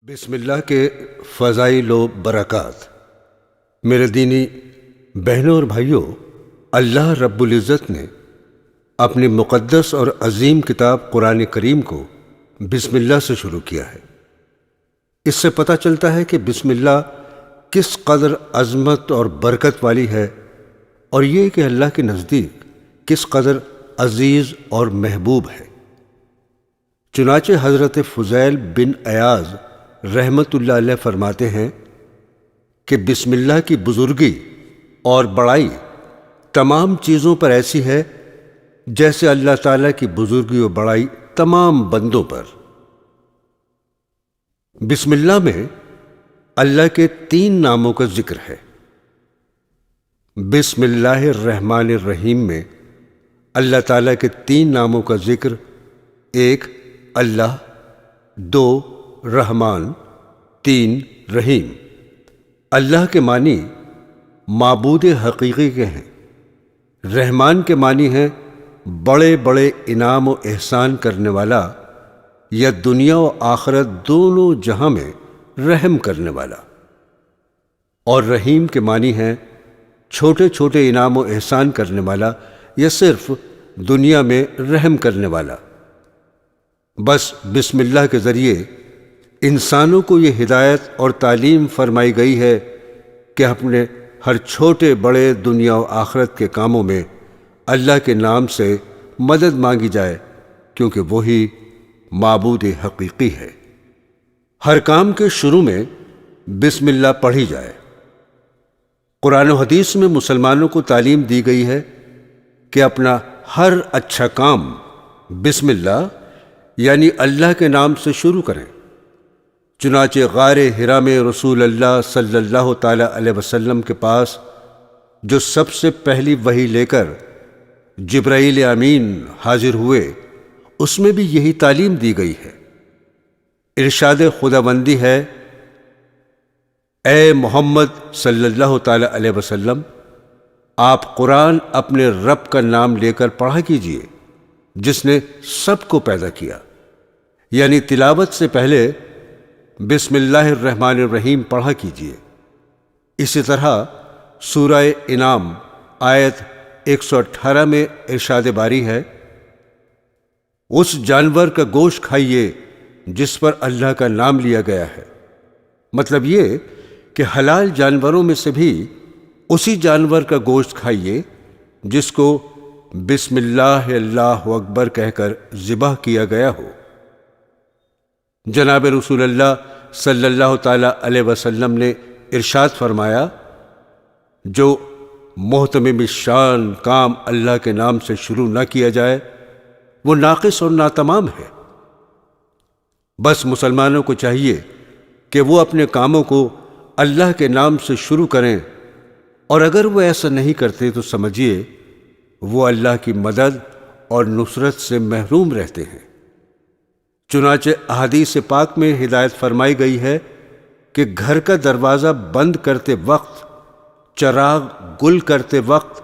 بسم اللہ کے فضائل و برکات۔ میرے دینی بہنوں اور بھائیوں، اللہ رب العزت نے اپنی مقدس اور عظیم کتاب قرآن کریم کو بسم اللہ سے شروع کیا ہے۔ اس سے پتہ چلتا ہے کہ بسم اللہ کس قدر عظمت اور برکت والی ہے، اور یہ کہ اللہ کے نزدیک کس قدر عزیز اور محبوب ہے۔ چنانچہ حضرت فضیل بن عیاض رحمت اللہ علیہ فرماتے ہیں کہ بسم اللہ کی بزرگی اور بڑائی تمام چیزوں پر ایسی ہے جیسے اللہ تعالیٰ کی بزرگی و بڑائی تمام بندوں پر۔ بسم اللہ میں اللہ کے 3 ناموں کا ذکر ہے۔ بسم اللہ الرحمن الرحیم میں اللہ تعالیٰ کے 3 ناموں کا ذکر، 1 اللہ، 2 رحمان، 3 رحیم۔ اللہ کے معنی معبود حقیقی کے ہیں، رحمان کے معنی ہیں بڑے بڑے انعام و احسان کرنے والا، یا دنیا و آخرت دونوں جہاں میں رحم کرنے والا، اور رحیم کے معنی ہیں چھوٹے چھوٹے انعام و احسان کرنے والا، یا صرف دنیا میں رحم کرنے والا۔ بس بسم اللہ کے ذریعے انسانوں کو یہ ہدایت اور تعلیم فرمائی گئی ہے کہ اپنے ہر چھوٹے بڑے دنیا و آخرت کے کاموں میں اللہ کے نام سے مدد مانگی جائے، کیونکہ وہی معبود حقیقی ہے۔ ہر کام کے شروع میں بسم اللہ پڑھی جائے۔ قرآن و حدیث میں مسلمانوں کو تعلیم دی گئی ہے کہ اپنا ہر اچھا کام بسم اللہ یعنی اللہ کے نام سے شروع کریں۔ چنانچہ غار حرا میں رسول اللہ صلی اللہ تعالی علیہ وسلم کے پاس جو سب سے پہلی وحی لے کر جبرائیل امین حاضر ہوئے، اس میں بھی یہی تعلیم دی گئی ہے۔ ارشاد خداوندی ہے، اے محمد صلی اللہ تعالی علیہ وسلم، آپ قرآن اپنے رب کا نام لے کر پڑھا کیجئے جس نے سب کو پیدا کیا، یعنی تلاوت سے پہلے بسم اللہ الرحمن الرحیم پڑھا کیجئے۔ اسی طرح سورہ انعام آیت 118 میں ارشاد باری ہے، اس جانور کا گوشت کھائیے جس پر اللہ کا نام لیا گیا ہے۔ مطلب یہ کہ حلال جانوروں میں سے بھی اسی جانور کا گوشت کھائیے جس کو بسم اللہ اللہ اکبر کہہ کر ذبح کیا گیا ہو۔ جناب رسول اللہ صلی اللہ تعالی علیہ وسلم نے ارشاد فرمایا، جو محتمم شان کام اللہ کے نام سے شروع نہ کیا جائے وہ ناقص اور ناتمام ہے۔ بس مسلمانوں کو چاہیے کہ وہ اپنے کاموں کو اللہ کے نام سے شروع کریں، اور اگر وہ ایسا نہیں کرتے تو سمجھیے وہ اللہ کی مدد اور نصرت سے محروم رہتے ہیں۔ چنانچہ احادیث پاک میں ہدایت فرمائی گئی ہے کہ گھر کا دروازہ بند کرتے وقت، چراغ گل کرتے وقت،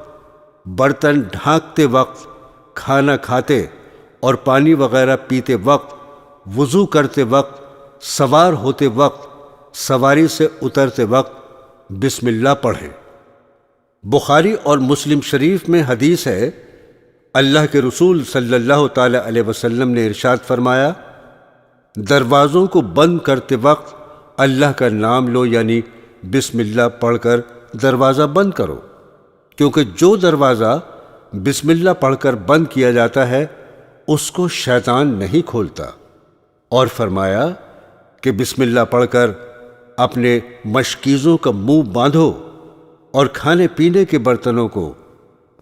برتن ڈھانکتے وقت، کھانا کھاتے اور پانی وغیرہ پیتے وقت، وضو کرتے وقت، سوار ہوتے وقت، سواری سے اترتے وقت بسم اللہ پڑھیں۔ بخاری اور مسلم شریف میں حدیث ہے، اللہ کے رسول صلی اللہ تعالی علیہ وسلم نے ارشاد فرمایا، دروازوں کو بند کرتے وقت اللہ کا نام لو، یعنی بسم اللہ پڑھ کر دروازہ بند کرو، کیونکہ جو دروازہ بسم اللہ پڑھ کر بند کیا جاتا ہے اس کو شیطان نہیں کھولتا۔ اور فرمایا کہ بسم اللہ پڑھ کر اپنے مشکیزوں کا منہ باندھو، اور کھانے پینے کے برتنوں کو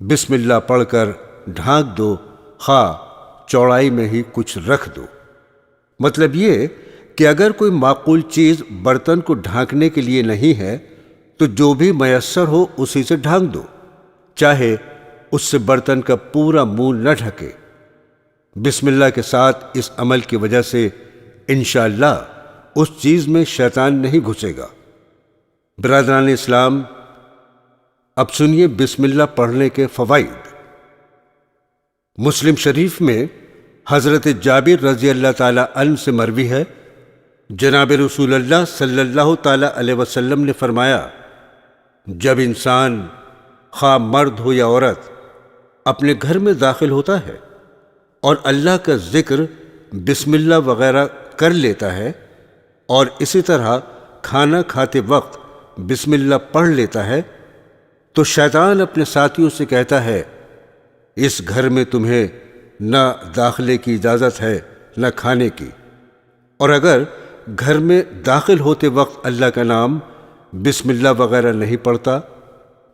بسم اللہ پڑھ کر ڈھانک دو، خواہ چوڑائی میں ہی کچھ رکھ دو۔ مطلب یہ کہ اگر کوئی معقول چیز برتن کو ڈھانکنے کے لیے نہیں ہے تو جو بھی میسر ہو اسی سے ڈھانک دو، چاہے اس سے برتن کا پورا منہ نہ ڈھکے۔ بسم اللہ کے ساتھ اس عمل کی وجہ سے انشاءاللہ اس چیز میں شیطان نہیں گھسے گا۔ برادران اسلام، اب سنیے بسم اللہ پڑھنے کے فوائد۔ مسلم شریف میں حضرت جابر رضی اللہ تعالی عنہ سے مروی ہے، جناب رسول اللہ صلی اللہ تعالی علیہ وسلم نے فرمایا، جب انسان خواہ مرد ہو یا عورت اپنے گھر میں داخل ہوتا ہے اور اللہ کا ذکر بسم اللہ وغیرہ کر لیتا ہے اور اسی طرح کھانا کھاتے وقت بسم اللہ پڑھ لیتا ہے تو شیطان اپنے ساتھیوں سے کہتا ہے، اس گھر میں تمہیں نہ داخلے کی اجازت ہے نہ کھانے کی۔ اور اگر گھر میں داخل ہوتے وقت اللہ کا نام بسم اللہ وغیرہ نہیں پڑھتا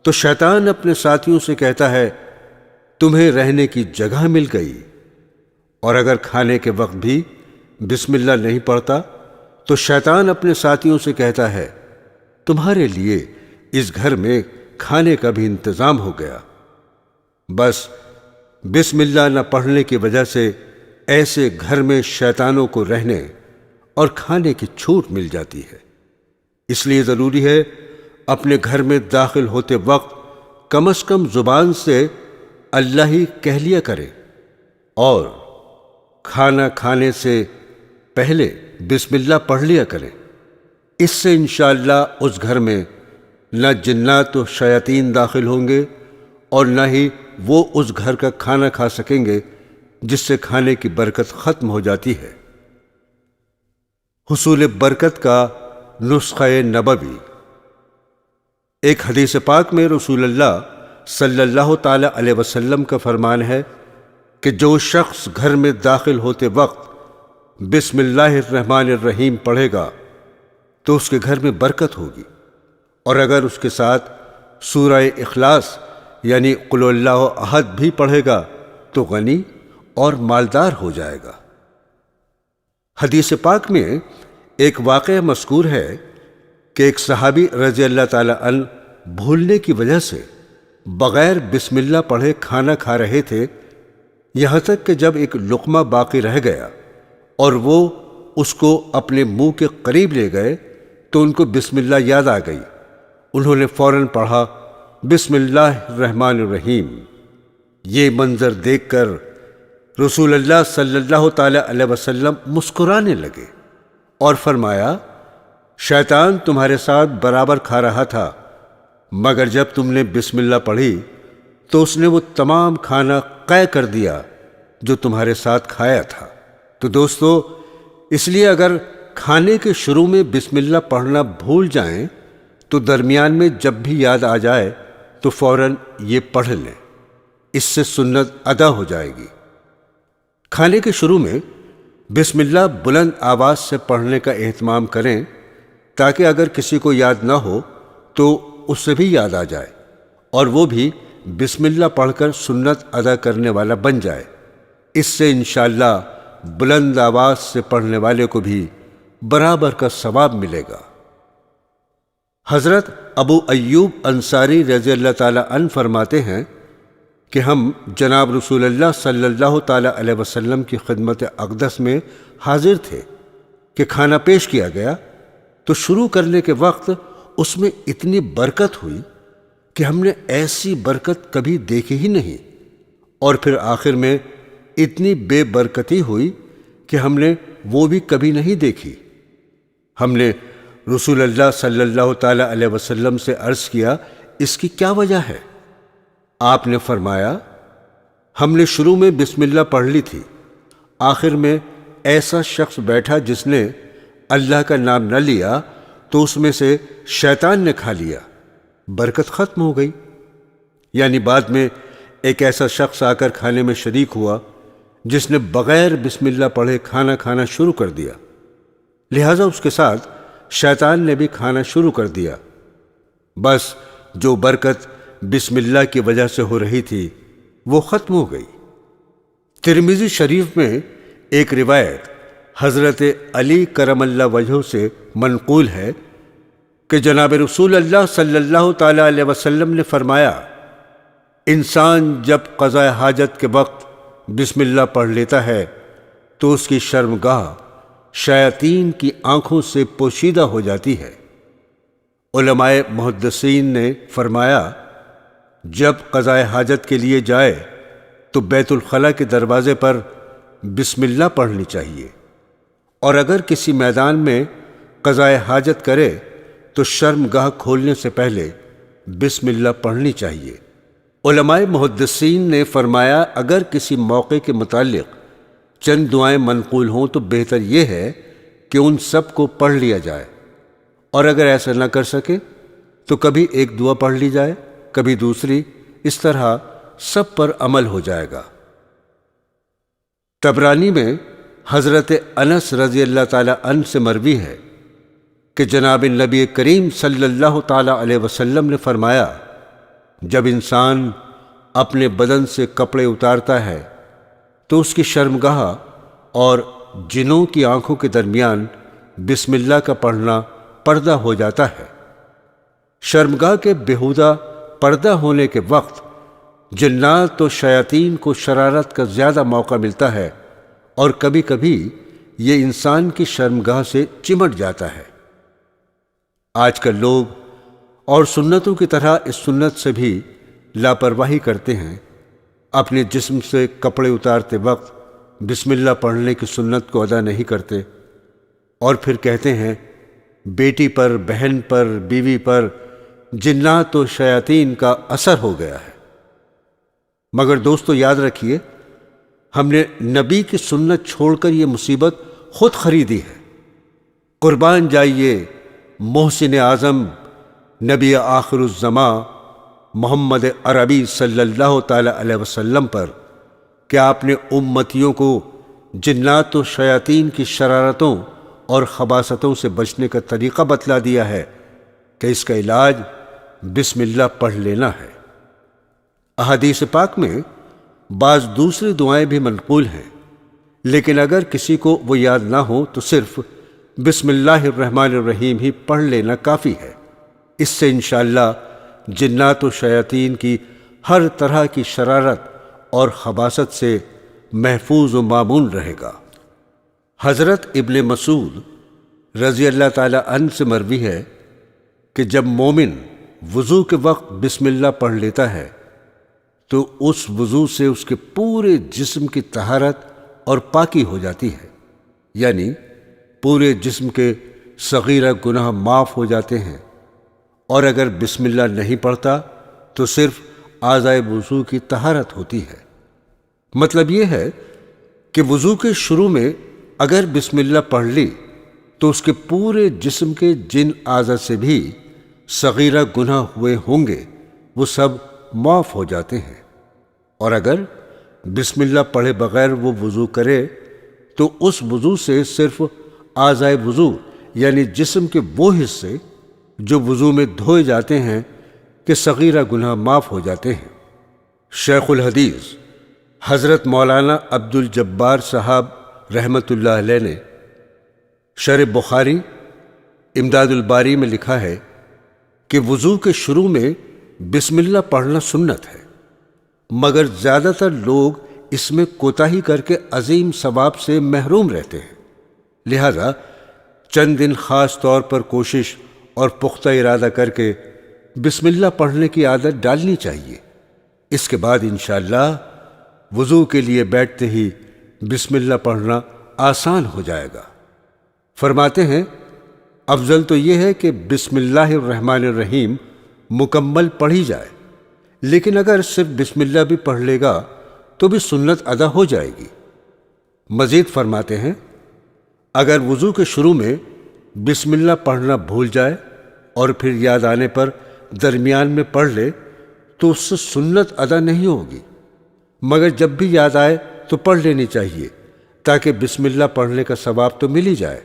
تو شیطان اپنے ساتھیوں سے کہتا ہے، تمہیں رہنے کی جگہ مل گئی۔ اور اگر کھانے کے وقت بھی بسم اللہ نہیں پڑھتا تو شیطان اپنے ساتھیوں سے کہتا ہے، تمہارے لیے اس گھر میں کھانے کا بھی انتظام ہو گیا۔ بس بسم اللہ نہ پڑھنے کی وجہ سے ایسے گھر میں شیطانوں کو رہنے اور کھانے کی چھوٹ مل جاتی ہے۔ اس لیے ضروری ہے اپنے گھر میں داخل ہوتے وقت کم از کم زبان سے اللہ ہی کہہ لیا کرے، اور کھانا کھانے سے پہلے بسم اللہ پڑھ لیا کرے۔ اس سے انشاءاللہ اس گھر میں نہ جنات و شیاطین داخل ہوں گے اور نہ ہی وہ اس گھر کا کھانا کھا سکیں گے جس سے کھانے کی برکت ختم ہو جاتی ہے۔ حصول برکت کا نسخہ نبوی۔ ایک حدیث پاک میں رسول اللہ صلی اللہ تعالی علیہ وسلم کا فرمان ہے کہ جو شخص گھر میں داخل ہوتے وقت بسم اللہ الرحمن الرحیم پڑھے گا تو اس کے گھر میں برکت ہوگی، اور اگر اس کے ساتھ سورہ اخلاص یعنی قل اللہ احد بھی پڑھے گا تو غنی اور مالدار ہو جائے گا۔ حدیث پاک میں ایک واقعہ مذکور ہے کہ ایک صحابی رضی اللہ تعالی عنہ بھولنے کی وجہ سے بغیر بسم اللہ پڑھے کھانا کھا رہے تھے، یہاں تک کہ جب ایک لقمہ باقی رہ گیا اور وہ اس کو اپنے منہ کے قریب لے گئے تو ان کو بسم اللہ یاد آ گئی۔ انہوں نے فوراً پڑھا، بسم اللہ الرحمن الرحیم۔ یہ منظر دیکھ کر رسول اللہ صلی اللہ تعالی علیہ وسلم مسکرانے لگے اور فرمایا، شیطان تمہارے ساتھ برابر کھا رہا تھا، مگر جب تم نے بسم اللہ پڑھی تو اس نے وہ تمام کھانا قے کر دیا جو تمہارے ساتھ کھایا تھا۔ تو دوستو، اس لیے اگر کھانے کے شروع میں بسم اللہ پڑھنا بھول جائیں تو درمیان میں جب بھی یاد آ جائے تو فوراً یہ پڑھ لیں، اس سے سنت ادا ہو جائے گی۔ کھانے کے شروع میں بسم اللہ بلند آواز سے پڑھنے کا اہتمام کریں تاکہ اگر کسی کو یاد نہ ہو تو اس سے بھی یاد آ جائے اور وہ بھی بسم اللہ پڑھ کر سنت ادا کرنے والا بن جائے۔ اس سے انشاءاللہ بلند آواز سے پڑھنے والے کو بھی برابر کا ثواب ملے گا۔ حضرت ابو ایوب انصاری رضی اللہ تعالی عنہ فرماتے ہیں کہ ہم جناب رسول اللہ صلی اللہ تعالی علیہ وسلم کی خدمت اقدس میں حاضر تھے کہ کھانا پیش کیا گیا تو شروع کرنے کے وقت اس میں اتنی برکت ہوئی کہ ہم نے ایسی برکت کبھی دیکھی ہی نہیں، اور پھر آخر میں اتنی بے برکتی ہوئی کہ ہم نے وہ بھی کبھی نہیں دیکھی۔ ہم نے رسول اللہ صلی اللہ تعالی علیہ وسلم سے عرض کیا، اس کی کیا وجہ ہے؟ آپ نے فرمایا، ہم نے شروع میں بسم اللہ پڑھ لی تھی، آخر میں ایسا شخص بیٹھا جس نے اللہ کا نام نہ لیا تو اس میں سے شیطان نے کھا لیا، برکت ختم ہو گئی۔ یعنی بعد میں ایک ایسا شخص آ کر کھانے میں شریک ہوا جس نے بغیر بسم اللہ پڑھے کھانا کھانا شروع کر دیا، لہٰذا اس کے ساتھ شیطان نے بھی کھانا شروع کر دیا۔ بس جو برکت بسم اللہ کی وجہ سے ہو رہی تھی وہ ختم ہو گئی۔ ترمذی شریف میں ایک روایت حضرت علی کرم اللہ وجہہ سے منقول ہے کہ جناب رسول اللہ صلی اللہ تعالی علیہ وسلم نے فرمایا، انسان جب قضاء حاجت کے وقت بسم اللہ پڑھ لیتا ہے تو اس کی شرمگاہ شیاطین کی آنکھوں سے پوشیدہ ہو جاتی ہے۔ علماء محدثین نے فرمایا، جب قضاء حاجت کے لیے جائے تو بیت الخلاء کے دروازے پر بسم اللہ پڑھنی چاہیے، اور اگر کسی میدان میں قضائے حاجت کرے تو شرمگاہ کھولنے سے پہلے بسم اللہ پڑھنی چاہیے۔ علماء محدثین نے فرمایا اگر کسی موقع کے متعلق چند دعائیں منقول ہوں تو بہتر یہ ہے کہ ان سب کو پڑھ لیا جائے، اور اگر ایسا نہ کر سکے تو کبھی ایک دعا پڑھ لی جائے، کبھی دوسری، اس طرح سب پر عمل ہو جائے گا۔ طبرانی میں حضرت انس رضی اللہ تعالی عنہ سے مروی ہے کہ جناب نبی کریم صلی اللہ تعالی علیہ وسلم نے فرمایا، جب انسان اپنے بدن سے کپڑے اتارتا ہے تو اس کی شرمگاہ اور جنوں کی آنکھوں کے درمیان بسم اللہ کا پڑھنا پردہ ہو جاتا ہے۔ شرمگاہ کے بےہودہ پردہ ہونے کے وقت جنات و شیاطین کو شرارت کا زیادہ موقع ملتا ہے، اور کبھی کبھی یہ انسان کی شرمگاہ سے چمٹ جاتا ہے۔ آج کل لوگ اور سنتوں کی طرح اس سنت سے بھی لاپرواہی کرتے ہیں، اپنے جسم سے کپڑے اتارتے وقت بسم اللہ پڑھنے کی سنت کو ادا نہیں کرتے، اور پھر کہتے ہیں بیٹی پر، بہن پر، بیوی پر جنات و شیاطین کا اثر ہو گیا ہے۔ مگر دوستو یاد رکھیے، ہم نے نبی کی سنت چھوڑ کر یہ مصیبت خود خریدی ہے۔ قربان جائیے محسن اعظم نبی آخر الزماں محمد عربی صلی اللہ تعالی علیہ وسلم پر کہ آپ نے امتیوں کو جنات و شیاطین کی شرارتوں اور خباثتوں سے بچنے کا طریقہ بتلا دیا ہے کہ اس کا علاج بسم اللہ پڑھ لینا ہے۔ احادیث پاک میں بعض دوسری دعائیں بھی منقول ہیں، لیکن اگر کسی کو وہ یاد نہ ہو تو صرف بسم اللہ الرحمن الرحیم ہی پڑھ لینا کافی ہے۔ اس سے انشاءاللہ جنات و شیاطین کی ہر طرح کی شرارت اور خباثت سے محفوظ و مامون رہے گا۔ حضرت ابن مسعود رضی اللہ تعالی عنہ سے مروی ہے کہ جب مومن وضو کے وقت بسم اللہ پڑھ لیتا ہے تو اس وضو سے اس کے پورے جسم کی طہارت اور پاکی ہو جاتی ہے، یعنی پورے جسم کے صغیرہ گناہ معاف ہو جاتے ہیں، اور اگر بسم اللہ نہیں پڑھتا تو صرف اعضائے وضو کی طہارت ہوتی ہے۔ مطلب یہ ہے کہ وضو کے شروع میں اگر بسم اللہ پڑھ لی تو اس کے پورے جسم کے جن اعضاء سے بھی صغیرہ گناہ ہوئے ہوں گے وہ سب معاف ہو جاتے ہیں، اور اگر بسم اللہ پڑھے بغیر وہ وضو کرے تو اس وضو سے صرف اعضائے وضو یعنی جسم کے وہ حصے جو وضو میں دھوئے جاتے ہیں کہ صغیرہ گناہ معاف ہو جاتے ہیں۔ شیخ الحدیث حضرت مولانا عبد الجبار صاحب رحمۃ اللہ علیہ نے شرح بخاری امداد الباری میں لکھا ہے کہ وضو کے شروع میں بسم اللہ پڑھنا سنت ہے، مگر زیادہ تر لوگ اس میں کوتاہی کر کے عظیم ثواب سے محروم رہتے ہیں، لہذا چند دن خاص طور پر کوشش اور پختہ ارادہ کر کے بسم اللہ پڑھنے کی عادت ڈالنی چاہیے۔ اس کے بعد انشاءاللہ وضو کے لیے بیٹھتے ہی بسم اللہ پڑھنا آسان ہو جائے گا۔ فرماتے ہیں افضل تو یہ ہے کہ بسم اللہ الرحمن الرحیم مکمل پڑھی جائے، لیکن اگر صرف بسم اللہ بھی پڑھ لے گا تو بھی سنت ادا ہو جائے گی۔ مزید فرماتے ہیں اگر وضو کے شروع میں بسم اللہ پڑھنا بھول جائے اور پھر یاد آنے پر درمیان میں پڑھ لے تو اس سے سنت ادا نہیں ہوگی، مگر جب بھی یاد آئے تو پڑھ لینی چاہیے تاکہ بسم اللہ پڑھنے کا ثواب تو مل ہی جائے،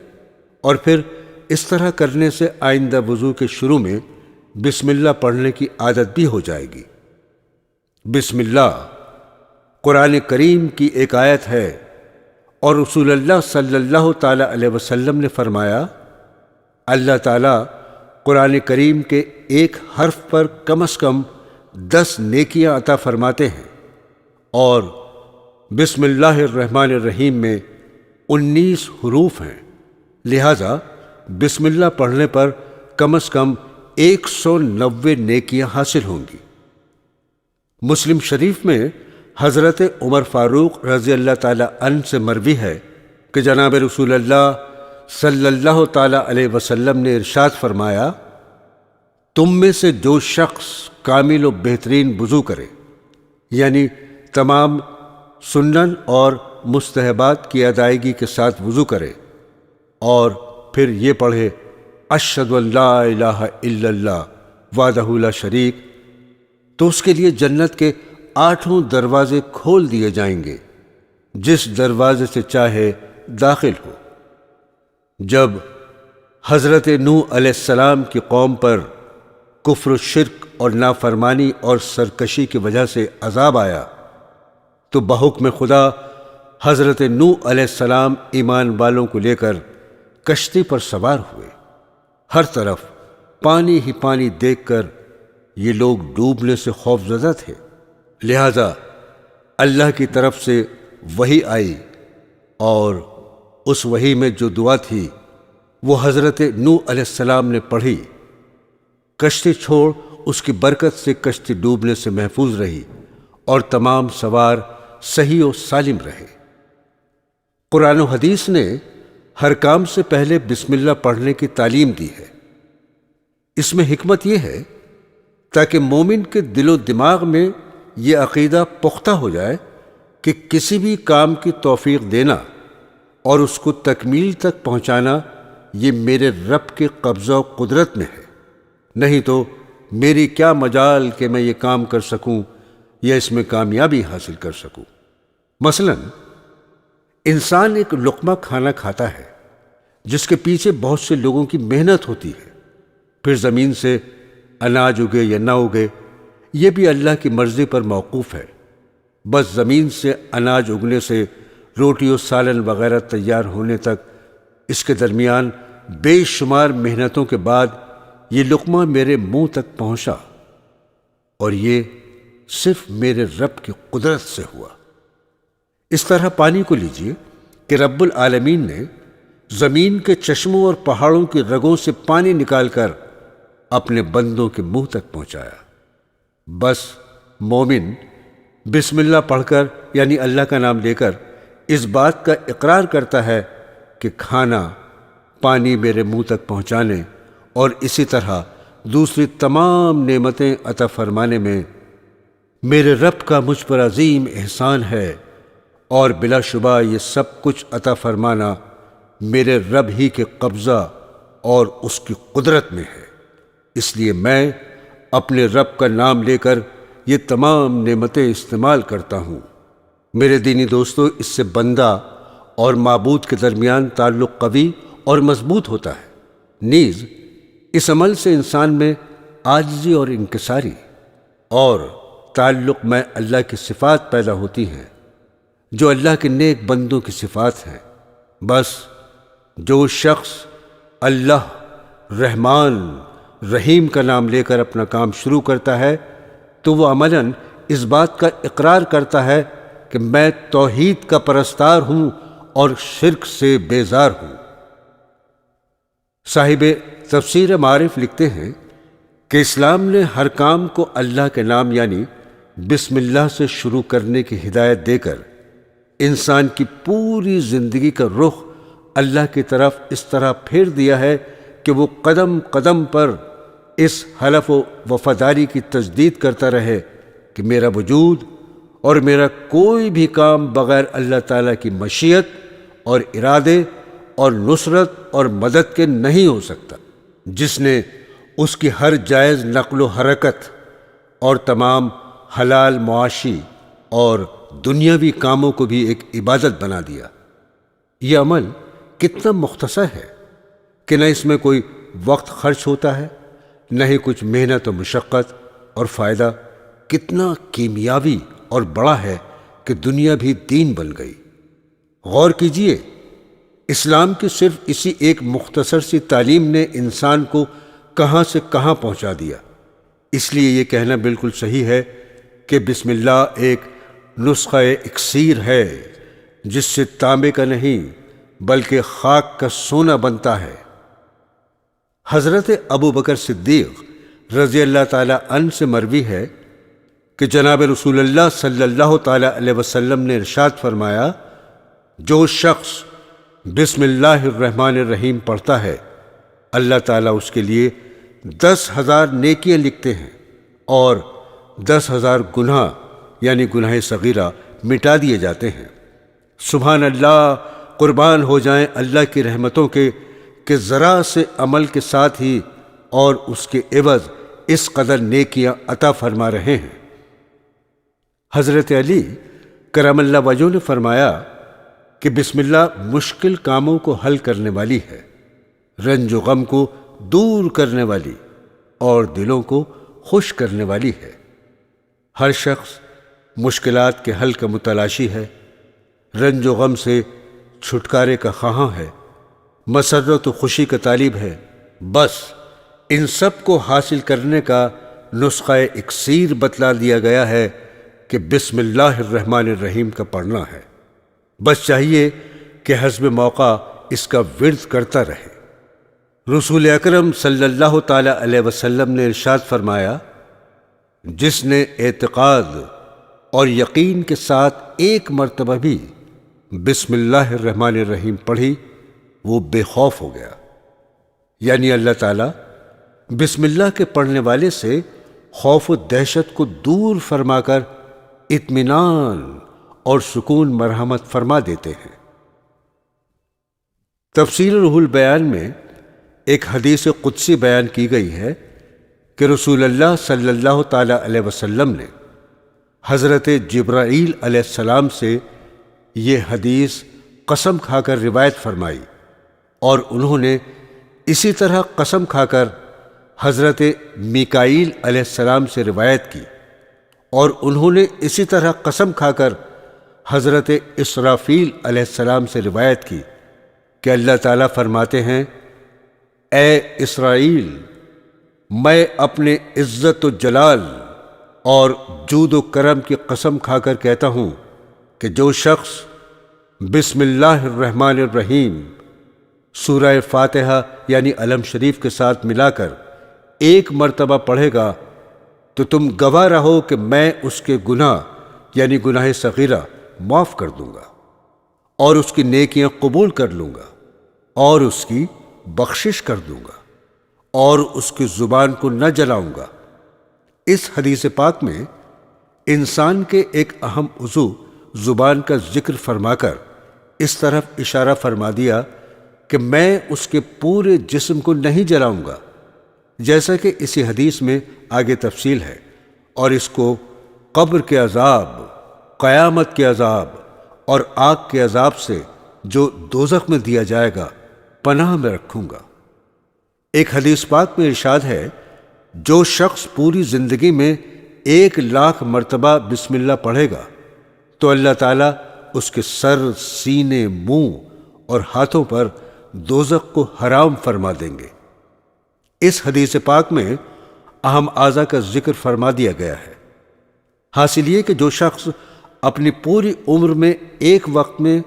اور پھر اس طرح کرنے سے آئندہ وضو کے شروع میں بسم اللہ پڑھنے کی عادت بھی ہو جائے گی۔ بسم اللہ قرآن کریم کی ایک آیت ہے، اور رسول اللہ صلی اللہ تعالی علیہ وسلم نے فرمایا اللہ تعالیٰ قرآن کریم کے ایک حرف پر کم از کم 10 نیکیاں عطا فرماتے ہیں، اور بسم اللہ الرحمن الرحیم میں 19 حروف ہیں، لہذا بسم اللہ پڑھنے پر کم از کم 190 نیکیاں حاصل ہوں گی۔ مسلم شریف میں حضرت عمر فاروق رضی اللہ تعالی عنہ سے مروی ہے کہ جناب رسول اللہ صلی اللہ تعالی علیہ وسلم نے ارشاد فرمایا، تم میں سے جو شخص کامل و بہترین وضو کرے، یعنی تمام سنن اور مستحبات کی ادائیگی کے ساتھ وضو کرے، اور پھر یہ پڑھے اشہد ان لا الہ الا اللہ وحدہ لا شریک، تو اس کے لیے جنت کے 8 دروازے کھول دیے جائیں گے، جس دروازے سے چاہے داخل ہو۔ جب حضرت نوح علیہ السلام کی قوم پر کفر و شرک اور نافرمانی اور سرکشی کی وجہ سے عذاب آیا تو بحکم خدا حضرت نوح علیہ السلام ایمان والوں کو لے کر کشتی پر سوار ہوئے۔ ہر طرف پانی ہی پانی دیکھ کر یہ لوگ ڈوبنے سے خوفزدہ تھے، لہذا اللہ کی طرف سے وحی آئی، اور اس وحی میں جو دعا تھی وہ حضرت نوح علیہ السلام نے پڑھی۔ کشتی چھوڑ اس کی برکت سے کشتی ڈوبنے سے محفوظ رہی اور تمام سوار صحیح و سالم رہے۔ قرآن و حدیث نے ہر کام سے پہلے بسم اللہ پڑھنے کی تعلیم دی ہے۔ اس میں حکمت یہ ہے تاکہ مومن کے دل و دماغ میں یہ عقیدہ پختہ ہو جائے کہ کسی بھی کام کی توفیق دینا اور اس کو تکمیل تک پہنچانا یہ میرے رب کے قبضہ و قدرت میں ہے، نہیں تو میری کیا مجال کہ میں یہ کام کر سکوں یا اس میں کامیابی حاصل کر سکوں۔ مثلا انسان ایک لقمہ کھانا کھاتا ہے جس کے پیچھے بہت سے لوگوں کی محنت ہوتی ہے، پھر زمین سے اناج اگے یا نہ اگے یہ بھی اللہ کی مرضی پر موقوف ہے۔ بس زمین سے اناج اگنے سے روٹی و سالن وغیرہ تیار ہونے تک اس کے درمیان بے شمار محنتوں کے بعد یہ لقمہ میرے منہ تک پہنچا، اور یہ صرف میرے رب کی قدرت سے ہوا۔ اس طرح پانی کو لیجئے کہ رب العالمین نے زمین کے چشموں اور پہاڑوں کی رگوں سے پانی نکال کر اپنے بندوں کے منہ تک پہنچایا۔ بس مومن بسم اللہ پڑھ کر یعنی اللہ کا نام لے کر اس بات کا اقرار کرتا ہے کہ کھانا پانی میرے منہ تک پہنچانے اور اسی طرح دوسری تمام نعمتیں عطا فرمانے میں میرے رب کا مجھ پر عظیم احسان ہے، اور بلا شبہ یہ سب کچھ عطا فرمانا میرے رب ہی کے قبضہ اور اس کی قدرت میں ہے، اس لیے میں اپنے رب کا نام لے کر یہ تمام نعمتیں استعمال کرتا ہوں۔ میرے دینی دوستو، اس سے بندہ اور معبود کے درمیان تعلق قوی اور مضبوط ہوتا ہے، نیز اس عمل سے انسان میں عاجزی اور انکساری اور تعلق میں اللہ کی صفات پیدا ہوتی ہیں جو اللہ کے نیک بندوں کی صفات ہیں۔ بس جو شخص اللہ رحمان رحیم کا نام لے کر اپنا کام شروع کرتا ہے تو وہ عملاً اس بات کا اقرار کرتا ہے کہ میں توحید کا پرستار ہوں اور شرک سے بیزار ہوں۔ صاحب تفسیر معارف لکھتے ہیں کہ اسلام نے ہر کام کو اللہ کے نام یعنی بسم اللہ سے شروع کرنے کی ہدایت دے کر انسان کی پوری زندگی کا رخ اللہ کی طرف اس طرح پھیر دیا ہے کہ وہ قدم قدم پر اس حلف و وفاداری کی تجدید کرتا رہے کہ میرا وجود اور میرا کوئی بھی کام بغیر اللہ تعالیٰ کی مشیت اور ارادے اور نصرت اور مدد کے نہیں ہو سکتا، جس نے اس کی ہر جائز نقل و حرکت اور تمام حلال معاشی اور دنیاوی کاموں کو بھی ایک عبادت بنا دیا۔ یہ عمل کتنا مختصر ہے کہ نہ اس میں کوئی وقت خرچ ہوتا ہے نہ ہی کچھ محنت و مشقت، اور فائدہ کتنا کیمیاوی اور بڑا ہے کہ دنیا بھی دین بن گئی۔ غور کیجئے، اسلام کی صرف اسی ایک مختصر سی تعلیم نے انسان کو کہاں سے کہاں پہنچا دیا۔ اس لیے یہ کہنا بالکل صحیح ہے کہ بسم اللہ ایک نسخہ اکسیر ہے جس سے تانبے کا نہیں بلکہ خاک کا سونا بنتا ہے۔ حضرت ابو بکر صدیق رضی اللہ تعالی عنہ سے مروی ہے کہ جناب رسول اللہ صلی اللہ تعالی علیہ وسلم نے ارشاد فرمایا، جو شخص بسم اللہ الرحمن الرحیم پڑھتا ہے، اللہ تعالیٰ اس کے لیے 10,000 نیکیاں لکھتے ہیں اور 10,000 گناہ یعنی گناہ صغیرہ مٹا دیے جاتے ہیں۔ سبحان اللہ، قربان ہو جائیں اللہ کی رحمتوں کے کہ ذرا سے عمل کے ساتھ ہی اور اس کے عوض اس قدر نیکیاں عطا فرما رہے ہیں۔ حضرت علی کرم اللہ وجہہ نے فرمایا کہ بسم اللہ مشکل کاموں کو حل کرنے والی ہے، رنج و غم کو دور کرنے والی اور دلوں کو خوش کرنے والی ہے۔ ہر شخص مشکلات کے حل کا متلاشی ہے، رنج و غم سے چھٹکارے کا خواہاں ہے، مسرت و خوشی کا طالب ہے۔ بس ان سب کو حاصل کرنے کا نسخہ اکسیر بتلا دیا گیا ہے کہ بسم اللہ الرحمن الرحیم کا پڑھنا ہے۔ بس چاہیے کہ حسب موقع اس کا ورد کرتا رہے۔ رسول اکرم صلی اللہ تعالی علیہ وسلم نے ارشاد فرمایا، جس نے اعتقاد اور یقین کے ساتھ ایک مرتبہ بھی بسم اللہ الرحمن الرحیم پڑھی وہ بے خوف ہو گیا۔ یعنی اللہ تعالیٰ بسم اللہ کے پڑھنے والے سے خوف و دہشت کو دور فرما کر اطمینان اور سکون مرحمت فرما دیتے ہیں۔ تفسیر روح البیان میں ایک حدیث قدسی بیان کی گئی ہے کہ رسول اللہ صلی اللہ تعالی علیہ وسلم نے حضرت جبرائیل علیہ السلام سے یہ حدیث قسم کھا کر روایت فرمائی، اور انہوں نے اسی طرح قسم کھا کر حضرت میکائیل علیہ السلام سے روایت کی، اور انہوں نے اسی طرح قسم کھا کر حضرت اسرافیل علیہ السلام سے روایت کی کہ اللہ تعالیٰ فرماتے ہیں، اے اسرائیل، میں اپنے عزت و جلال اور جود و کرم کی قسم کھا کر کہتا ہوں کہ جو شخص بسم اللہ الرحمن الرحیم سورہ فاتحہ یعنی علم شریف کے ساتھ ملا کر ایک مرتبہ پڑھے گا تو تم گواہ رہو کہ میں اس کے گناہ یعنی گناہ صغیرہ معاف کر دوں گا اور اس کی نیکیاں قبول کر لوں گا اور اس کی بخشش کر دوں گا اور اس کی زبان کو نہ جلاؤں گا۔ اس حدیث پاک میں انسان کے ایک اہم عضو زبان کا ذکر فرما کر اس طرف اشارہ فرما دیا کہ میں اس کے پورے جسم کو نہیں جلاؤں گا، جیسا کہ اسی حدیث میں آگے تفصیل ہے، اور اس کو قبر کے عذاب، قیامت کے عذاب اور آگ کے عذاب سے جو دوزخ میں دیا جائے گا پناہ میں رکھوں گا۔ ایک حدیث پاک میں ارشاد ہے، جو شخص پوری زندگی میں 1,00,000 مرتبہ بسم اللہ پڑھے گا تو اللہ تعالیٰ اس کے سر، سینے، منہ اور ہاتھوں پر دوزخ کو حرام فرما دیں گے۔ اس حدیث پاک میں اہم اعضاء کا ذکر فرما دیا گیا ہے۔ حاصل یہ کہ جو شخص اپنی پوری عمر میں ایک وقت میں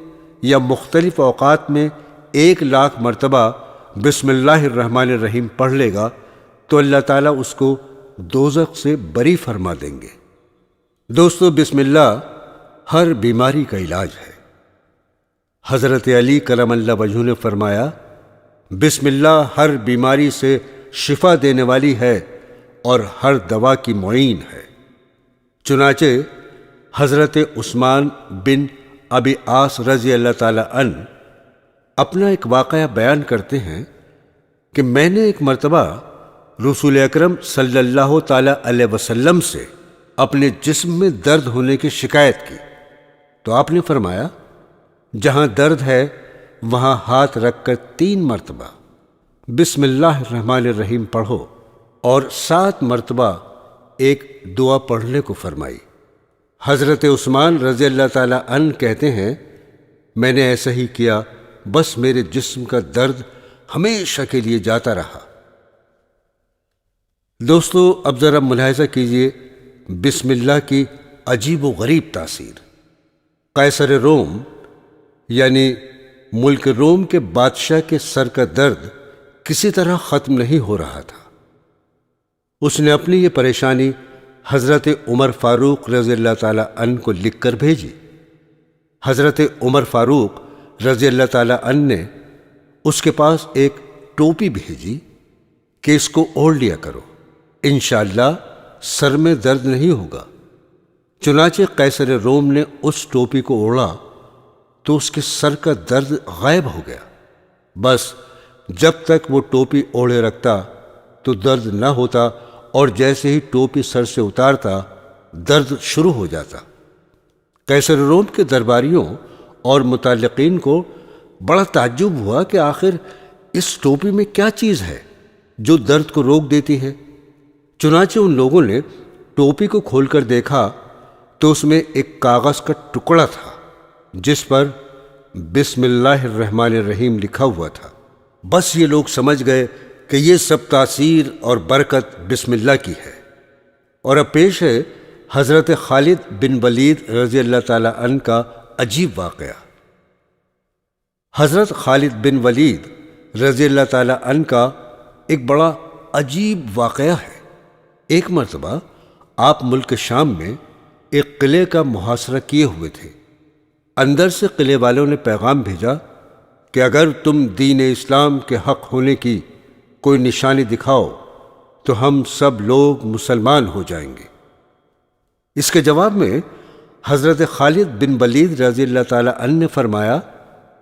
یا مختلف اوقات میں 1,00,000 مرتبہ بسم اللہ الرحمن الرحیم پڑھ لے گا تو اللہ تعالیٰ اس کو دوزخ سے بری فرما دیں گے۔ دوستو، بسم اللہ ہر بیماری کا علاج ہے۔ حضرت علی کرم اللہ وجہہ نے فرمایا، بسم اللہ ہر بیماری سے شفا دینے والی ہے اور ہر دوا کی معین ہے۔ چنانچہ حضرت عثمان بن ابی عاص رضی اللہ تعالی عنہ اپنا ایک واقعہ بیان کرتے ہیں کہ میں نے ایک مرتبہ رسول اکرم صلی اللہ تعالی علیہ وسلم سے اپنے جسم میں درد ہونے کی شکایت کی تو آپ نے فرمایا، جہاں درد ہے وہاں ہاتھ رکھ کر 3 مرتبہ بسم اللہ الرحمن الرحیم پڑھو اور 7 مرتبہ ایک دعا پڑھنے کو فرمائی۔ حضرت عثمان رضی اللہ تعالی عنہ کہتے ہیں، میں نے ایسا ہی کیا، بس میرے جسم کا درد ہمیشہ کے لیے جاتا رہا۔ دوستو، اب ذرا ملاحظہ کیجئے بسم اللہ کی عجیب و غریب تاثیر۔ قیصر روم یعنی ملک روم کے بادشاہ کے سر کا درد کسی طرح ختم نہیں ہو رہا تھا۔ اس نے اپنی یہ پریشانی حضرت عمر فاروق رضی اللہ تعالی عنہ کو لکھ کر بھیجی۔ حضرت عمر فاروق رضی اللہ تعالیٰ عنہ نے اس کے پاس ایک ٹوپی بھیجی کہ اس کو اوڑھ لیا کرو، انشاءاللہ سر میں درد نہیں ہوگا۔ چنانچہ قیصر روم نے اس ٹوپی کو اوڑھا تو اس کے سر کا درد غائب ہو گیا۔ بس جب تک وہ ٹوپی اوڑھے رکھتا تو درد نہ ہوتا، اور جیسے ہی ٹوپی سر سے اتارتا درد شروع ہو جاتا۔ قیصر روم کے درباریوں اور متعلقین کو بڑا تعجب ہوا کہ آخر اس ٹوپی میں کیا چیز ہے جو درد کو روک دیتی ہے۔ چنانچہ ان لوگوں نے ٹوپی کو کھول کر دیکھا تو اس میں ایک کاغذ کا ٹکڑا تھا جس پر بسم اللہ الرحمن الرحیم لکھا ہوا تھا۔ بس یہ لوگ سمجھ گئے کہ یہ سب تاثیر اور برکت بسم اللہ کی ہے۔ اور اب پیش ہے حضرت خالد بن ولید رضی اللہ تعالی عنہ کا عجیب واقعہ۔ حضرت خالد بن ولید رضی اللہ تعالی عنہ کا ایک بڑا عجیب واقعہ ہے۔ ایک مرتبہ آپ ملک شام میں ایک قلعے کا محاصرہ کیے ہوئے تھے۔ اندر سے قلعے والوں نے پیغام بھیجا کہ اگر تم دین اسلام کے حق ہونے کی کوئی نشانی دکھاؤ تو ہم سب لوگ مسلمان ہو جائیں گے۔ اس کے جواب میں حضرت خالد بن ولید رضی اللہ تعالی عنہ نے فرمایا،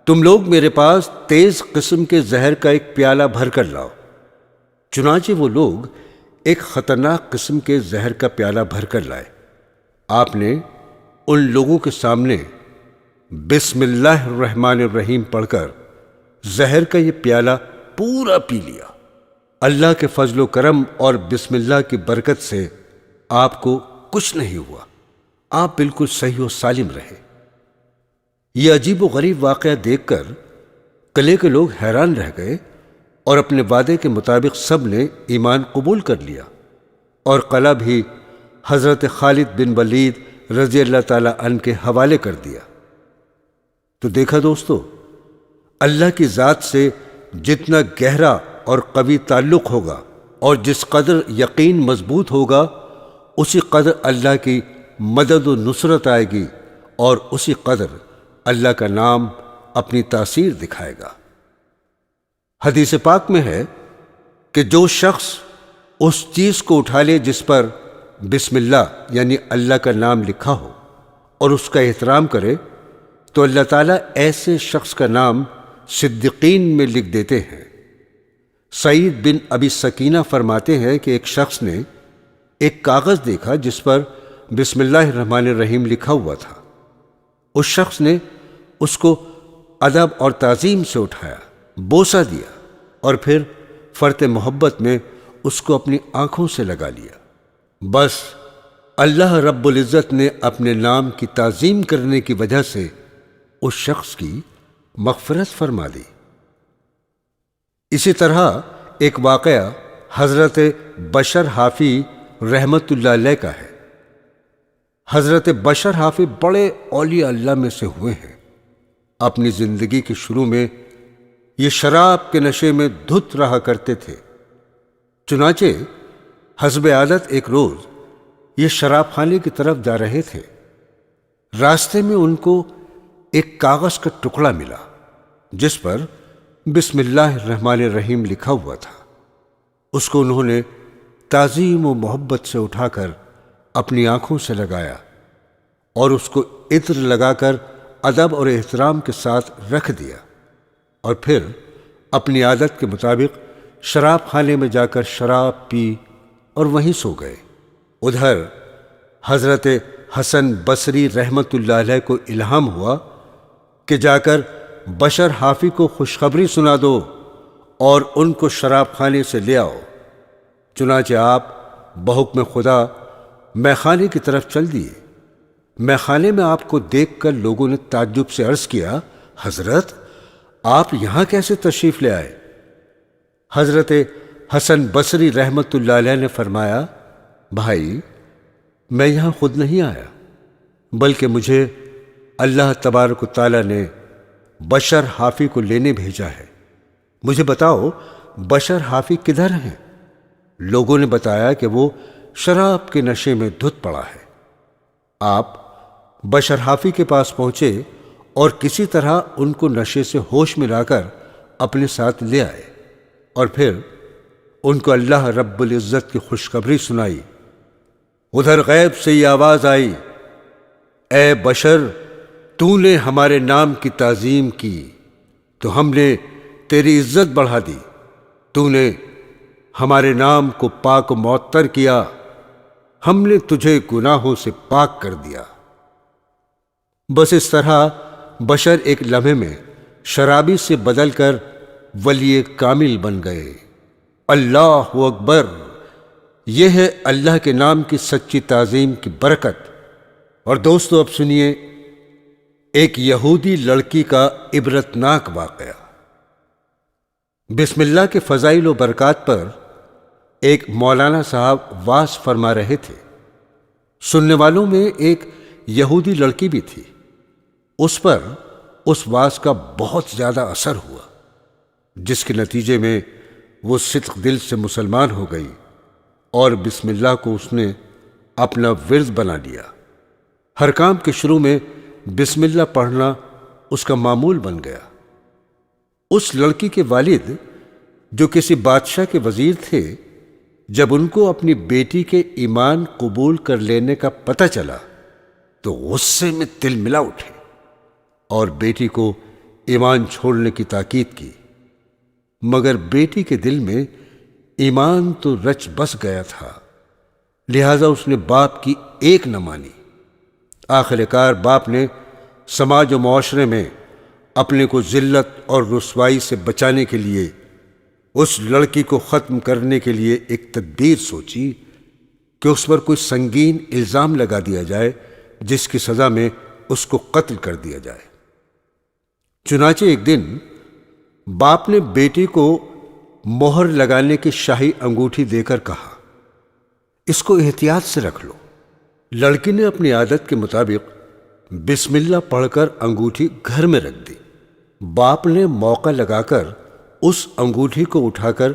تم لوگ میرے پاس تیز قسم کے زہر کا ایک پیالہ بھر کر لاؤ۔ چنانچہ وہ لوگ ایک خطرناک قسم کے زہر کا پیالہ بھر کر لائے۔ آپ نے ان لوگوں کے سامنے بسم اللہ الرحمن الرحیم پڑھ کر زہر کا یہ پیالہ پورا پی لیا۔ اللہ کے فضل و کرم اور بسم اللہ کی برکت سے آپ کو کچھ نہیں ہوا، آپ بالکل صحیح و سالم رہے۔ یہ عجیب و غریب واقعہ دیکھ کر قلعے کے لوگ حیران رہ گئے اور اپنے وعدے کے مطابق سب نے ایمان قبول کر لیا، اور قلعہ بھی حضرت خالد بن ولید رضی اللہ تعالی عنہ کے حوالے کر دیا۔ تو دیکھا دوستو، اللہ کی ذات سے جتنا گہرا اور قوی تعلق ہوگا اور جس قدر یقین مضبوط ہوگا، اسی قدر اللہ کی مدد و نصرت آئے گی، اور اسی قدر اللہ کا نام اپنی تاثیر دکھائے گا۔ حدیث پاک میں ہے کہ جو شخص اس چیز کو اٹھا لے جس پر بسم اللہ یعنی اللہ کا نام لکھا ہو اور اس کا احترام کرے تو اللہ تعالیٰ ایسے شخص کا نام صدیقین میں لکھ دیتے ہیں۔ سعید بن ابی سکینہ فرماتے ہیں کہ ایک شخص نے ایک کاغذ دیکھا جس پر بسم اللہ الرحمن الرحیم لکھا ہوا تھا۔ اس شخص نے اس کو ادب اور تعظیم سے اٹھایا، بوسہ دیا، اور پھر فرط محبت میں اس کو اپنی آنکھوں سے لگا لیا۔ بس اللہ رب العزت نے اپنے نام کی تعظیم کرنے کی وجہ سے اس شخص کی مغفرت فرما دی۔ اسی طرح ایک واقعہ حضرت بشر حافی رحمت اللہ علیہ کا ہے۔ حضرت بشر حافی بڑے اولیاء اللہ میں سے ہوئے ہیں۔ اپنی زندگی کے شروع میں یہ شراب کے نشے میں دھت رہا کرتے تھے۔ چنانچہ حسب عادت ایک روز یہ شراب خانے کی طرف جا رہے تھے۔ راستے میں ان کو ایک کاغذ کا ٹکڑا ملا جس پر بسم اللہ الرحمن الرحیم لکھا ہوا تھا۔ اس کو انہوں نے تعظیم و محبت سے اٹھا کر اپنی آنکھوں سے لگایا اور اس کو عطر لگا کر ادب اور احترام کے ساتھ رکھ دیا، اور پھر اپنی عادت کے مطابق شراب خانے میں جا کر شراب پی اور وہیں سو گئے۔ ادھر حضرت حسن بصری رحمت اللہ علیہ کو الہام ہوا کہ جا کر بشر حافی کو خوشخبری سنا دو اور ان کو شراب خانے سے لے آؤ۔ چنانچہ آپ بحکم خدا میخانے کی طرف چل دیے۔ میخانے میں آپ کو دیکھ کر لوگوں نے تعجب سے عرض کیا، حضرت آپ یہاں کیسے تشریف لے آئے؟ حضرت حسن بصری رحمت اللہ علیہ نے فرمایا، بھائی میں یہاں خود نہیں آیا، بلکہ مجھے اللہ تبارک و تعالیٰ نے بشر حافی کو لینے بھیجا ہے۔ مجھے بتاؤ بشر حافی کدھر ہیں؟ لوگوں نے بتایا کہ وہ شراب کے نشے میں دھت پڑا ہے۔ آپ بشر حافی کے پاس پہنچے اور کسی طرح ان کو نشے سے ہوش میں لا کر اپنے ساتھ لے آئے، اور پھر ان کو اللہ رب العزت کی خوشخبری سنائی۔ ادھر غیب سے یہ آواز آئی، اے بشر، تو نے ہمارے نام کی تعظیم کی تو ہم نے تیری عزت بڑھا دی، تو نے ہمارے نام کو پاک و معطر کیا، ہم نے تجھے گناہوں سے پاک کر دیا۔ بس اس طرح بشر ایک لمحے میں شرابی سے بدل کر ولی کامل بن گئے۔ اللہ اکبر! یہ ہے اللہ کے نام کی سچی تعظیم کی برکت۔ اور دوستو، اب سنیے ایک یہودی لڑکی کا عبرتناک واقعہ۔ بسم اللہ کے فضائل و برکات پر ایک مولانا صاحب وعظ فرما رہے تھے۔ سننے والوں میں ایک یہودی لڑکی بھی تھی۔ اس پر اس وعظ کا بہت زیادہ اثر ہوا، جس کے نتیجے میں وہ صدق دل سے مسلمان ہو گئی اور بسم اللہ کو اس نے اپنا ورد بنا لیا۔ ہر کام کے شروع میں بسم اللہ پڑھنا اس کا معمول بن گیا۔ اس لڑکی کے والد، جو کسی بادشاہ کے وزیر تھے، جب ان کو اپنی بیٹی کے ایمان قبول کر لینے کا پتہ چلا تو غصے میں تل ملا اٹھے اور بیٹی کو ایمان چھوڑنے کی تاکید کی، مگر بیٹی کے دل میں ایمان تو رچ بس گیا تھا، لہذا اس نے باپ کی ایک نہ مانی۔ آخر کار باپ نے سماج و معاشرے میں اپنے کو ذلت اور رسوائی سے بچانے کے لیے اس لڑکی کو ختم کرنے کے لیے ایک تدبیر سوچی کہ اس پر کوئی سنگین الزام لگا دیا جائے، جس کی سزا میں اس کو قتل کر دیا جائے۔ چنانچہ ایک دن باپ نے بیٹی کو مہر لگانے کی شاہی انگوٹھی دے کر کہا، اس کو احتیاط سے رکھ لو۔ لڑکی نے اپنی عادت کے مطابق بسم اللہ پڑھ کر انگوٹھی گھر میں رکھ دی۔ باپ نے موقع لگا کر اس انگوٹھی کو اٹھا کر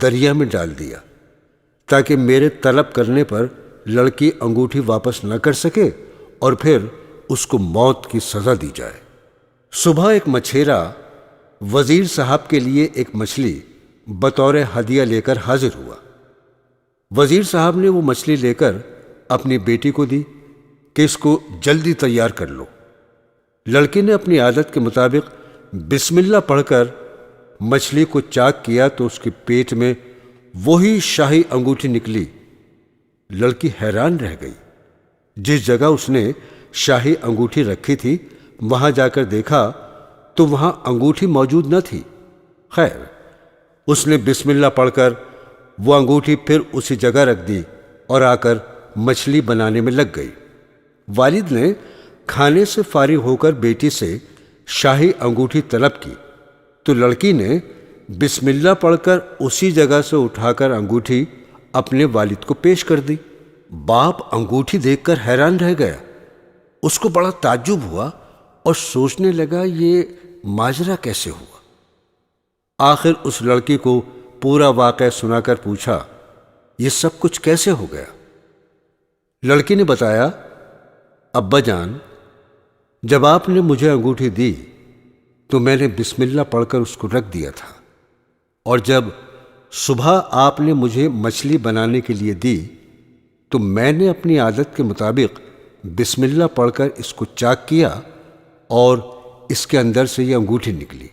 دریا میں ڈال دیا تاکہ میرے طلب کرنے پر لڑکی انگوٹھی واپس نہ کر سکے اور پھر اس کو موت کی سزا دی جائے۔ صبح ایک مچھیرا وزیر صاحب کے لیے ایک مچھلی بطور ہدیہ لے کر حاضر ہوا۔ وزیر صاحب نے وہ مچھلی لے کر اپنی بیٹی کو دی کہ اس کو جلدی تیار کر لو۔ لڑکی نے اپنی عادت کے مطابق بسم اللہ پڑھ کر مچھلی کو چاک کیا تو اس کے پیٹ میں وہی شاہی انگوٹھی نکلی۔ لڑکی حیران رہ گئی۔ جس جگہ اس نے شاہی انگوٹھی رکھی تھی وہاں جا کر دیکھا تو وہاں انگوٹھی موجود نہ تھی۔ خیر، اس نے بسم اللہ پڑھ کر وہ انگوٹھی پھر اسی جگہ رکھ دی اور آ کر مچھلی بنانے میں لگ گئی۔ والد نے کھانے سے فارغ ہو کر بیٹی سے شاہی انگوٹھی طلب کی تو لڑکی نے بسم اللہ پڑھ کر اسی جگہ سے اٹھا کر انگوٹھی اپنے والد کو پیش کر دی۔ باپ انگوٹھی دیکھ کر حیران رہ گیا۔ اس کو بڑا تعجب ہوا اور سوچنے لگا یہ ماجرا کیسے ہوا۔ آخر اس لڑکی کو پورا واقعہ سنا کر پوچھا، یہ سب کچھ کیسے ہو گیا؟ لڑکی نے بتایا، ابا جان، جب آپ نے مجھے انگوٹھی دی تو میں نے بسم اللہ پڑھ کر اس کو رکھ دیا تھا، اور جب صبح آپ نے مجھے مچھلی بنانے کے لیے دی تو میں نے اپنی عادت کے مطابق بسم اللہ پڑھ کر اس کو چاک کیا اور اس کے اندر سے یہ انگوٹھی نکلی۔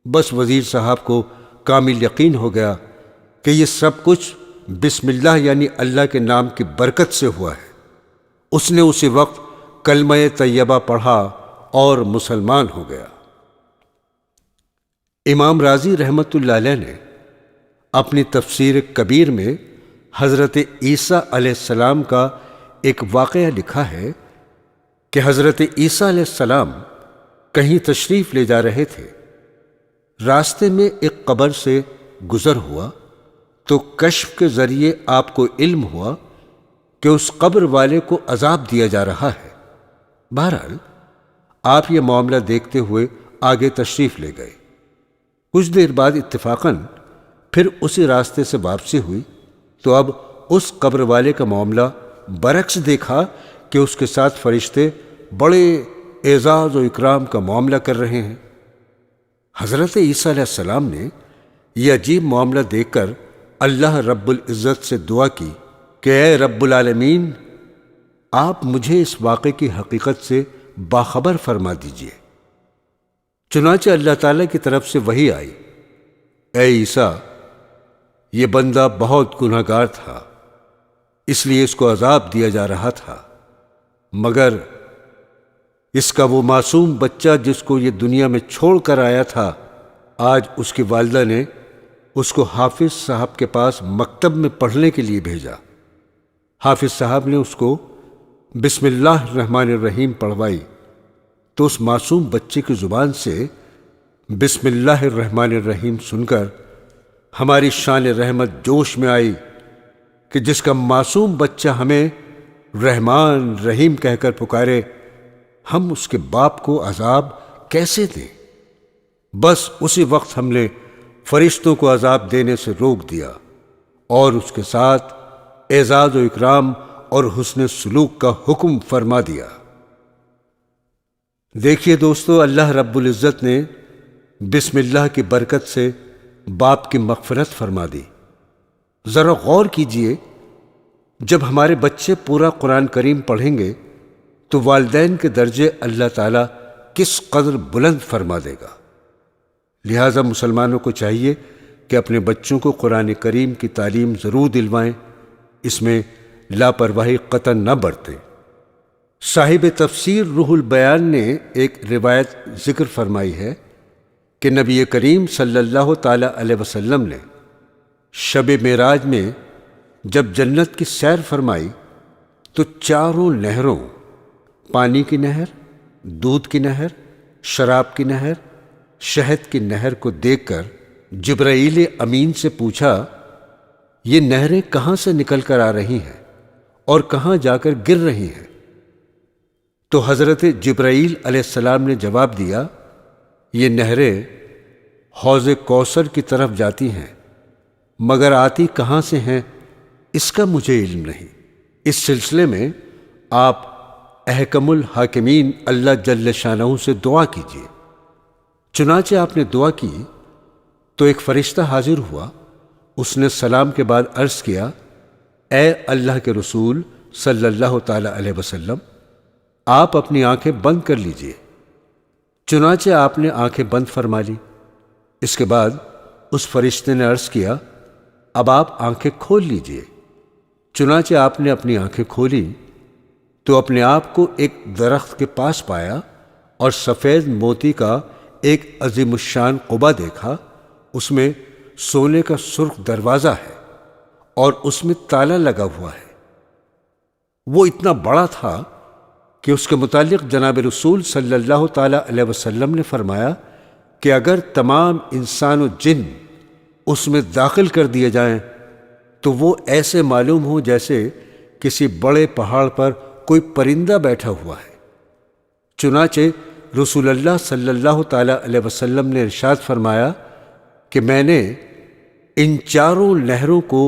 بس وزیر صاحب کو کامل یقین ہو گیا کہ یہ سب کچھ بسم اللہ یعنی اللہ کے نام کی برکت سے ہوا ہے۔ اس نے اسی وقت کلمہ طیبہ پڑھا اور مسلمان ہو گیا۔ امام راضی رحمۃ اللہ علیہ نے اپنی تفسیر کبیر میں حضرت عیسیٰ علیہ السلام کا ایک واقعہ لکھا ہے کہ حضرت عیسیٰ علیہ السلام کہیں تشریف لے جا رہے تھے۔ راستے میں ایک قبر سے گزر ہوا تو کشف کے ذریعے آپ کو علم ہوا کہ اس قبر والے کو عذاب دیا جا رہا ہے۔ بہرحال آپ یہ معاملہ دیکھتے ہوئے آگے تشریف لے گئے۔ کچھ دیر بعد اتفاقاً پھر اسی راستے سے واپسی ہوئی تو اب اس قبر والے کا معاملہ برعکس دیکھا کہ اس کے ساتھ فرشتے بڑے اعزاز و اکرام کا معاملہ کر رہے ہیں۔ حضرت عیسیٰ علیہ السلام نے یہ عجیب معاملہ دیکھ کر اللہ رب العزت سے دعا کی کہ اے رب العالمین، آپ مجھے اس واقعے کی حقیقت سے باخبر فرما دیجئے۔ چنانچہ اللہ تعالیٰ کی طرف سے وحی آئی، اے عیسیٰ، یہ بندہ بہت گنہگار تھا، اس لیے اس کو عذاب دیا جا رہا تھا، مگر اس کا وہ معصوم بچہ جس کو یہ دنیا میں چھوڑ کر آیا تھا، آج اس کی والدہ نے اس کو حافظ صاحب کے پاس مکتب میں پڑھنے کے لیے بھیجا۔ حافظ صاحب نے اس کو بسم اللہ الرحمن الرحیم پڑھوائی تو اس معصوم بچے کی زبان سے بسم اللہ الرحمن الرحیم سن کر ہماری شان رحمت جوش میں آئی کہ جس کا معصوم بچہ ہمیں رحمان رحیم کہہ کر پکارے، ہم اس کے باپ کو عذاب کیسے دیں؟ بس اسی وقت ہم نے فرشتوں کو عذاب دینے سے روک دیا اور اس کے ساتھ اعزاز و اکرام اور حسن سلوک کا حکم فرما دیا۔ دیکھیے دوستو، اللہ رب العزت نے بسم اللہ کی برکت سے باپ کی مغفرت فرما دی۔ ذرا غور کیجئے، جب ہمارے بچے پورا قرآن کریم پڑھیں گے تو والدین کے درجے اللہ تعالیٰ کس قدر بلند فرما دے گا۔ لہٰذا مسلمانوں کو چاہیے کہ اپنے بچوں کو قرآن کریم کی تعلیم ضرور دلوائیں، اس میں لاپرواہی قطعاً نہ برتیں۔ صاحب تفسیر روح البیان نے ایک روایت ذکر فرمائی ہے کہ نبی کریم صلی اللہ تعالی علیہ وسلم نے شب معراج میں جب جنت کی سیر فرمائی تو چاروں نہروں، پانی کی نہر، دودھ کی نہر، شراب کی نہر، شہد کی نہر کو دیکھ کر جبرائیل امین سے پوچھا، یہ نہریں کہاں سے نکل کر آ رہی ہیں اور کہاں جا کر گر رہی ہیں؟ تو حضرت جبرائیل علیہ السلام نے جواب دیا، یہ نہریں حوض کوثر کی طرف جاتی ہیں، مگر آتی کہاں سے ہیں اس کا مجھے علم نہیں۔ اس سلسلے میں آپ احکم الحاکمین اللہ جل شانہ سے دعا کیجیے۔ چنانچہ آپ نے دعا کی تو ایک فرشتہ حاضر ہوا، اس نے سلام کے بعد عرض کیا، اے اللہ کے رسول صلی اللہ تعالی علیہ وسلم، آپ اپنی آنکھیں بند کر لیجئے۔ چنانچہ آپ نے آنکھیں بند فرما لی۔ اس کے بعد اس فرشتے نے عرض کیا، اب آپ آنکھیں کھول لیجئے۔ چنانچہ آپ نے اپنی آنکھیں کھولی تو اپنے آپ کو ایک درخت کے پاس پایا اور سفید موتی کا ایک عظیم الشان قبہ دیکھا، اس میں سونے کا سرخ دروازہ ہے اور اس میں تالا لگا ہوا ہے۔ وہ اتنا بڑا تھا کہ اس کے متعلق جناب رسول صلی اللہ تعالی علیہ وسلم نے فرمایا کہ اگر تمام انسان و جن اس میں داخل کر دیے جائیں تو وہ ایسے معلوم ہوں جیسے کسی بڑے پہاڑ پر کوئی پرندہ بیٹھا ہوا ہے۔ چنانچہ رسول اللہ صلی اللہ تعالی علیہ وسلم نے ارشاد فرمایا کہ میں نے ان چاروں نہروں کو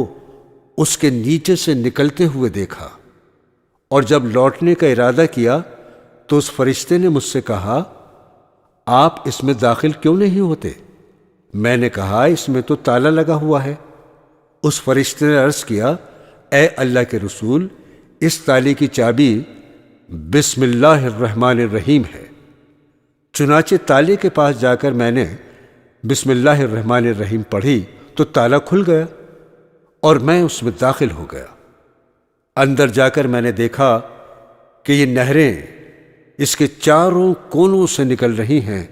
اس کے نیچے سے نکلتے ہوئے دیکھا، اور جب لوٹنے کا ارادہ کیا تو اس فرشتے نے مجھ سے کہا، آپ اس میں داخل کیوں نہیں ہوتے؟ میں نے کہا، اس میں تو تالا لگا ہوا ہے۔ اس فرشتے نے عرض کیا، اے اللہ کے رسول، اس تالے کی چابی بسم اللہ الرحمن الرحیم ہے۔ چنانچہ تالے کے پاس جا کر میں نے بسم اللہ الرحمن الرحیم پڑھی تو تالا کھل گیا اور میں اس میں داخل ہو گیا۔ اندر جا کر میں نے دیکھا کہ یہ نہریں اس کے چاروں کونوں سے نکل رہی ہیں،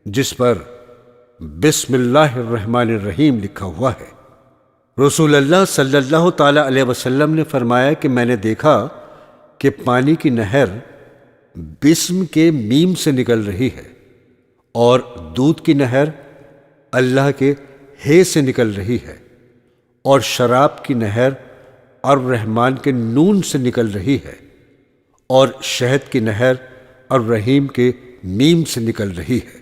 جس پر بسم اللہ الرحمن الرحیم لکھا ہوا ہے۔ رسول اللہ صلی اللہ تعالی علیہ وسلم نے فرمایا کہ میں نے دیکھا کہ پانی کی نہر بسم کے میم سے نکل رہی ہے اور دودھ کی نہر اللہ کے ہے سے نکل رہی ہے، اور شراب کی نہر الرحمن کے نون سے نکل رہی ہے، اور شہد کی نہر الرحیم کے میم سے نکل رہی ہے۔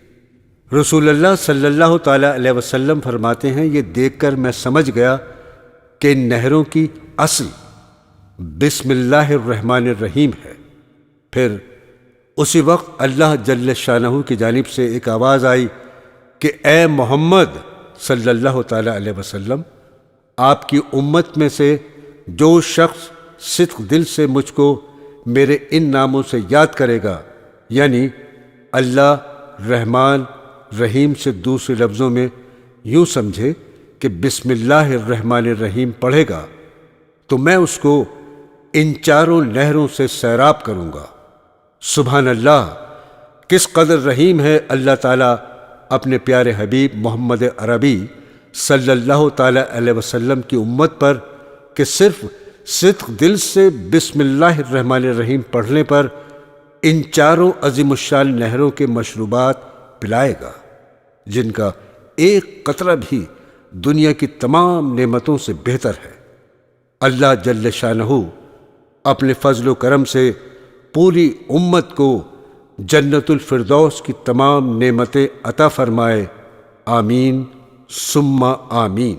رسول اللہ صلی اللہ تعالی علیہ وسلم فرماتے ہیں، یہ دیکھ کر میں سمجھ گیا کہ ان نہروں کی اصل بسم اللہ الرحمن الرحیم ہے۔ پھر اسی وقت اللہ جل شانہ کی جانب سے ایک آواز آئی کہ اے محمد صلی اللہ تعالی علیہ وسلم، آپ کی امت میں سے جو شخص صدق دل سے مجھ کو میرے ان ناموں سے یاد کرے گا، یعنی اللہ رحمان رحیم سے دوسرے لفظوں میں یوں سمجھے کہ بسم اللہ الرحمن الرحیم پڑھے گا، تو میں اس کو ان چاروں نہروں سے سیراب کروں گا۔ سبحان اللہ، کس قدر رحیم ہے اللہ تعالیٰ اپنے پیارے حبیب محمد عربی صلی اللہ تعالی علیہ وسلم کی امت پر کہ صرف صدق دل سے بسم اللہ الرحمن الرحیم پڑھنے پر ان چاروں عظیم الشان نہروں کے مشروبات پلائے گا، جن کا ایک قطرہ بھی دنیا کی تمام نعمتوں سے بہتر ہے۔ اللہ جل شانہ اپنے فضل و کرم سے پوری امت کو جنت الفردوس کی تمام نعمتیں عطا فرمائے، آمین ثم آمین۔